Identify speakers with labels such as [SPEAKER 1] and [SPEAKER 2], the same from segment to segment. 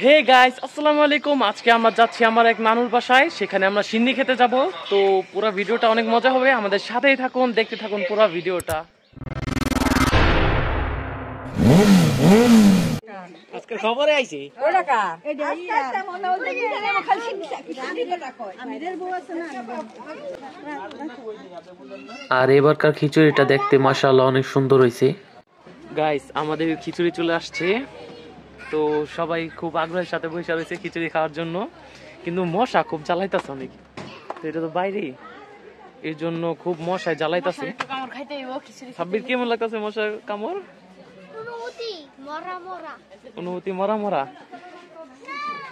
[SPEAKER 1] Hey guys, আসসালামু আলাইকুম। আজকে আমরা যাচ্ছি আমার এক নানুর বাসায়, সেখানে আমরা সিন্নি খেতে যাব। তো পুরো ভিডিওটা অনেক মজা হবে, আমাদের সাথেই থাকুন, দেখতে থাকুন পুরো ভিডিওটা। আজকে খবরে আইছি আর এবারকার খিচুড়িটা দেখতে মাশাআল্লাহ অনেক সুন্দর হয়েছে। গাইস, আমাদের খিচুড়ি চলে আসছে, তো সবাই খুব আগ্রহের সাথে বসে রয়েছে খিচুড়ি খাওয়ার জন্য। কিন্তু মশা খুব জ্বালাইতেছে অনেক, তো এটা তো বাইরে, এর জন্য খুব মশায় জ্বালাইতেছে। সাব্বির কেমন লাগতেছে মশার কামড়? অনুভূতি মরা মরা।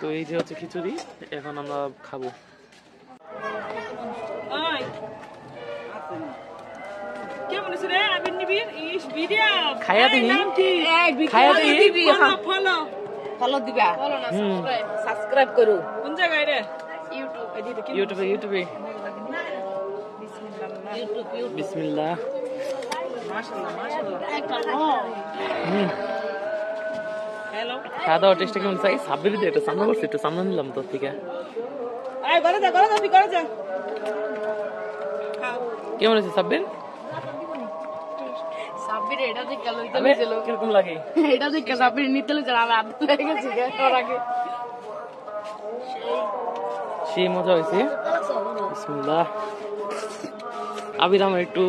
[SPEAKER 1] তো এই যে হচ্ছে খিচুড়ি, এখন আমরা খাবো। খাইয়া দিই, খাইয়া দিই,
[SPEAKER 2] ফলো দিবা, সাবস্ক্রাইব করো। কোন জায়গায় রে?
[SPEAKER 1] ইউটিউবে ইউটিউবে। বিসমিল্লাহ।
[SPEAKER 2] হ্যালো,
[SPEAKER 1] খাওয়া দাওয়া টেস্টটা কেমন চাই? সাব্বির দিয়ে একটু সামনে করছি, একটু সামনে নিলাম তোর থেকে। কেমন আছে সাব্বির? কিরকম লাগে?
[SPEAKER 2] এটা দেখে সাবির নিতে লইছে, আমি আদত হয়ে গেছি ওর আগে।
[SPEAKER 1] সেই মজা হয়েছে। বিসমিল্লাহ। আবির, আমার একটু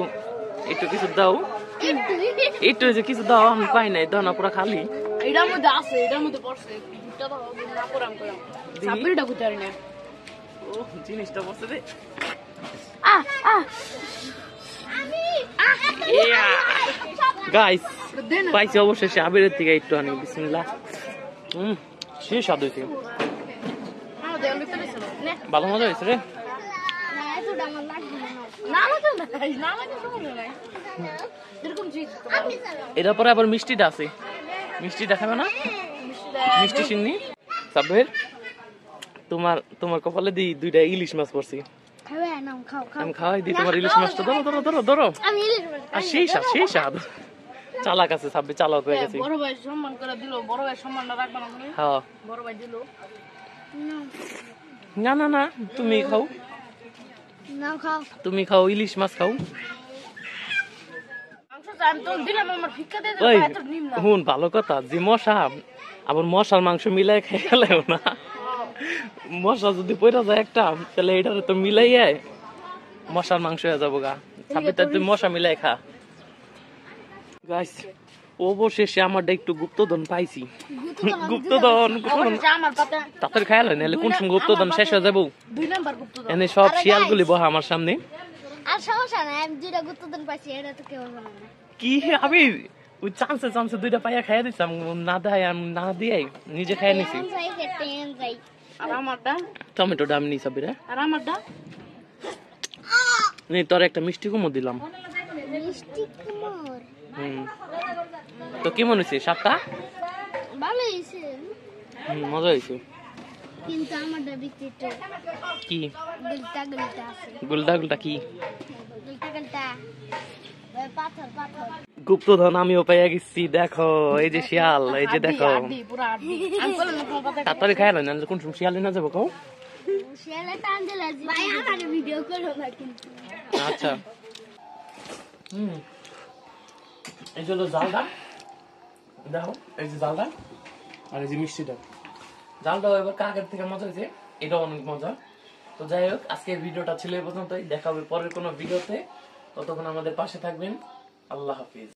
[SPEAKER 1] একটু কিছু দাও, একটু যে কিছু দাও, আমি পাই নাই, দাও না, পুরো খালি।
[SPEAKER 2] এটার মধ্যে আছে, এটার মধ্যে পড়ছে, দুটো তো না করাম করাম সাবিরটা কুতারি না।
[SPEAKER 1] ও জিনিসটা পড়ছে রে। গাইস, পাইছি অবশেষে আবিরের থেকে একটু আনি। বিসমিল্লাহ। সে স্বাদ হয়েছে, ভালো মজা হয়েছে রে। এটার পরে আবার মিষ্টিটা আছে, মিষ্টিটা খাবে না? মিষ্টি সিন্নি। সাব্বির, তোমার তোমার কপালে দিই দুইটা ইলিশ মাছ পড়ছি, আমি খাওয়াই দিই তোমার ইলিশ মাছটা। ধরো ধরো ধরো ধরো। আর সেই স্বাদ, সেই স্বাদ। চালাক আছে সাব্বির, চালাক হয়ে গেছে।
[SPEAKER 2] বড় ভাই সম্মান করে দিল, বড় ভাই সম্মানটা রাখবা না?
[SPEAKER 1] হ্যাঁ,
[SPEAKER 2] বড় ভাই দিল
[SPEAKER 1] না না না, তুমি খাও, তুমি খাও, ইলিশ মাছ খাও। হুন, ভালো কথা, যে মশা, আবার মশার মাংস মিলাই খেয়ে গেলেও না, মশা যদি পড়া যায় একটা, তাহলে এটা তো মিলাইয়া মশার মাংস হয়ে যাবো গা। সাবির, তুই মশা মিলাই খা। গাইস, অবশেষে আমারটা একটু গুপ্তধন পাইছি। গুপ্তধন তাড়াতাড়ি খায়াল হয়, নাহলে কোন সময় গুপ্তধন শেষ হয়ে যাবো। এনে সব শিয়ালগুলি বহা আমার সামনে।
[SPEAKER 3] আর সমস্যা নাই, আমি দুইটা গুপ্তধন পাইছি, এটা তো কেউ জানে না।
[SPEAKER 1] কি আমি ওই চান্সে চান্সে দুইটা পাইয়া খাইয়া দিচ্ছি, না দেয়, আমি না দিয়ে নিজে খাইয়া নিছি।
[SPEAKER 2] আর আমারটা
[SPEAKER 1] টমেটোটা আমি নিছি সাবির।
[SPEAKER 2] আর আমারটা
[SPEAKER 1] তোর একটা মিষ্টি কুমড় দিলাম। তো কেমন হয়েছে স্বাদটা?
[SPEAKER 3] ভালো হয়েছে,
[SPEAKER 1] মজা হয়েছে।
[SPEAKER 3] কিন্তু আমারটা ভিতরে
[SPEAKER 1] কি
[SPEAKER 3] গলতা গলতা আছে।
[SPEAKER 1] গুলটা গুলটা কি?
[SPEAKER 3] গলতা গলতা পাথর পাথর।
[SPEAKER 1] গুপ্তধন আমিও পাইয়া গেছি, দেখো এই যে শিয়াল, এই যে দেখো। তাড়াতাড়ি খাইয়া না, কোন সময় শিয়ালে না যাবো কও।
[SPEAKER 3] শিয়ালে টান দিলে ভাই আমার ভিডিও করো না কিন্তু।
[SPEAKER 1] আচ্ছা, এই হলো জালটা, দেখো এই যে জালটা, আর এই যে মিষ্টিটা। জালটাও এবার কাকের থেকে মজা হয়েছে, এটাও অনেক মজা। তো যাই হোক, আজকের ভিডিওটা ছিল এই পর্যন্তই, দেখা হবে পরের কোনো ভিডিওতে। ততক্ষণ আমাদের পাশে থাকবেন। আল্লাহ হাফিজ।